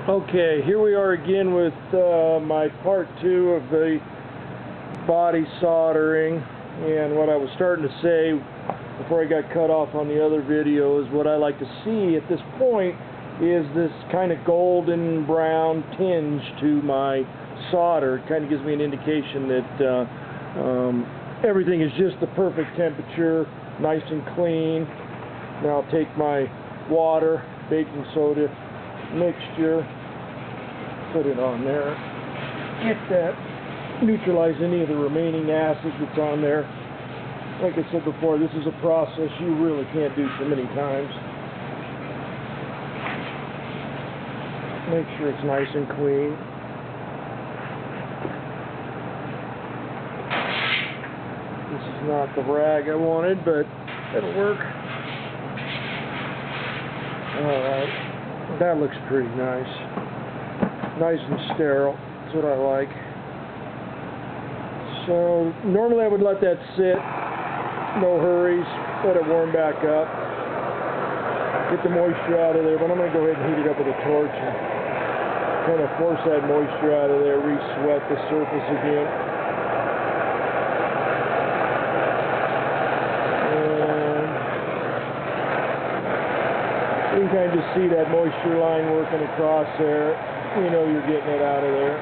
Okay, here we are again with my part 2 of the body soldering, and what I was starting to say before I got cut off on the other video is what I like to see at this point is this kind of golden brown tinge to my solder. It kind of gives me an indication that everything is just the perfect temperature, nice and clean. Now I'll take my water, baking soda mixture, put it on there, get that, neutralize any of the remaining acid that's on there. Like I said before, this is a process you really can't do too many times. Make sure it's nice and clean. This is not the rag I wanted, but it'll work. Alright, that looks pretty nice. Nice and sterile. That's what I like. So normally I would let that sit, no hurries, let it warm back up, get the moisture out of there, but I'm going to go ahead and heat it up with a torch and kind of force that moisture out of there, re-sweat the surface again. And you can kind of just see that moisture line working across there. You know you're getting it out of there.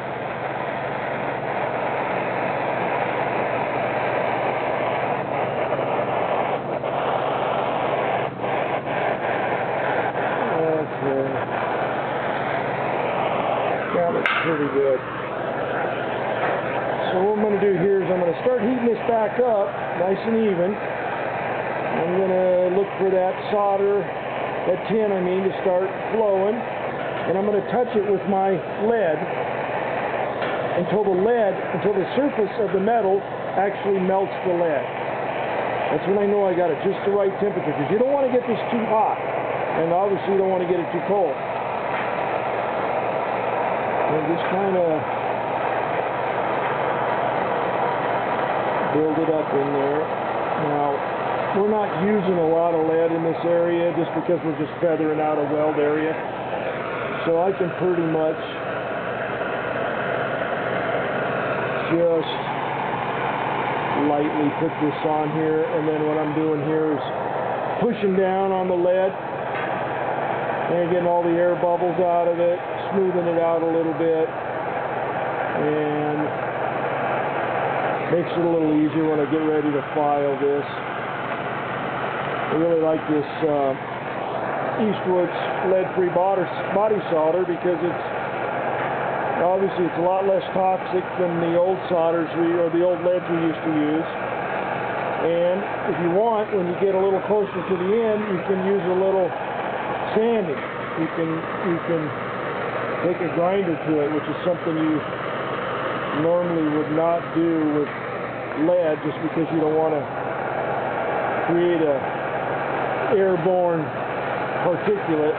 Okay. That looks pretty good. So what I'm going to do here is I'm going to start heating this back up nice and even. I'm going to look for that solder, that tin I mean, to start flowing. And I'm going to touch it with my lead until the surface of the metal actually melts the lead. That's when I know I got it just the right temperature, because you don't want to get this too hot, and obviously you don't want to get it too cold. And just kind of build it up in there. Now, we're not using a lot of lead in this area just because we're just feathering out a weld area. So I can pretty much just lightly put this on here, and then what I'm doing here is pushing down on the lead and getting all the air bubbles out of it, smoothing it out a little bit, and makes it a little easier when I get ready to file this. I really like this Eastwood's lead-free body solder because it's obviously a lot less toxic than the old solders or the old leads we used to use. And if you want, when you get a little closer to the end, you can use a little sanding. You can take a grinder to it, which is something you normally would not do with lead, just because you don't want to create a airborne particulate.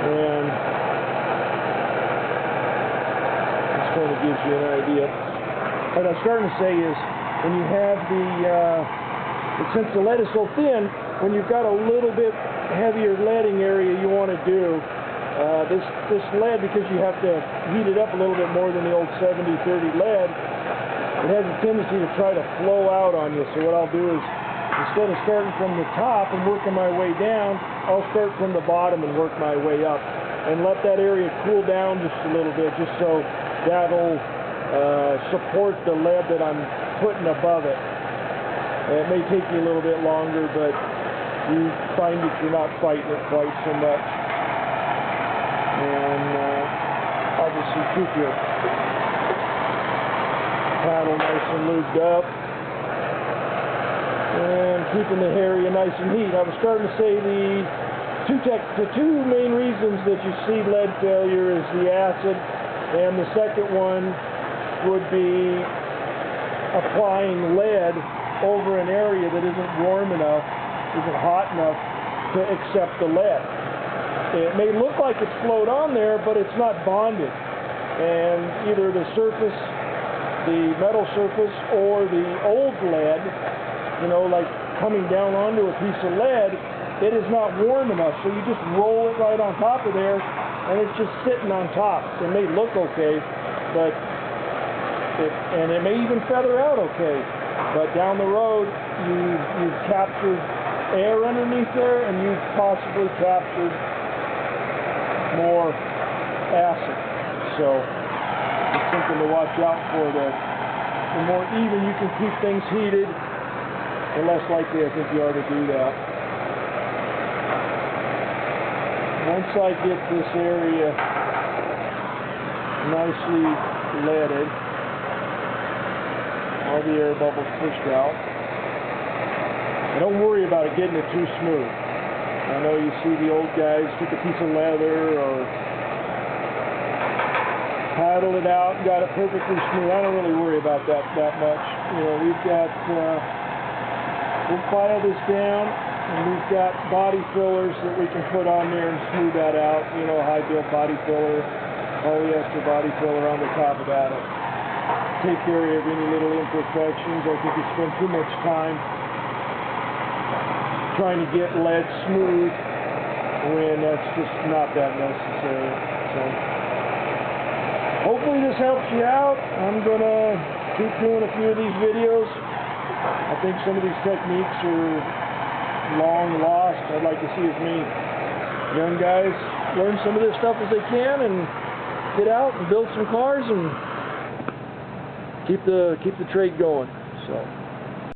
And this kind of gives you an idea. What I'm starting to say is, when you have since the lead is so thin, when you've got a little bit heavier leading area you want to do, this lead, because you have to heat it up a little bit more than the old 70-30 lead, it has a tendency to try to flow out on you. So what I'll do is, instead of starting from the top and working my way down, I'll start from the bottom and work my way up, and let that area cool down just a little bit, just so that'll support the lead that I'm putting above it. It may take you a little bit longer, but you find that you're not fighting it quite so much. And obviously keep your paddle nice and lubed up, and keeping the area nice and heat. I was starting to say the two main reasons that you see lead failure is the acid, and the second one would be applying lead over an area that isn't warm enough, isn't hot enough to accept the lead. It may look like it's flowed on there, but it's not bonded, and either the surface, the metal surface, or the old lead, you know, like coming down onto a piece of lead, it is not warm enough, so you just roll it right on top of there, and it's just sitting on top. It may look okay, but it may even feather out okay, but down the road you've captured air underneath there, and you've possibly captured more acid. So it's something to watch out for. That the more even you can keep things heated, the less likely I think you are to do that. Once I get this area nicely leaded, all the air bubbles pushed out, and don't worry about it getting it too smooth. I know you see the old guys took a piece of leather or paddled it out and got it perfectly smooth. I don't really worry about that much. You know, we've got, we'll file this down, and we've got body fillers that we can put on there and smooth that out. You know, high build body filler, polyester body filler on the top of that. Take care of any little imperfections. I think you spend too much time trying to get lead smooth when that's just not that necessary. So hopefully this helps you out. I'm gonna keep doing a few of these videos. I think some of these techniques are long lost. I'd like to see as many young guys learn some of this stuff as they can and get out and build some cars and keep the trade going. So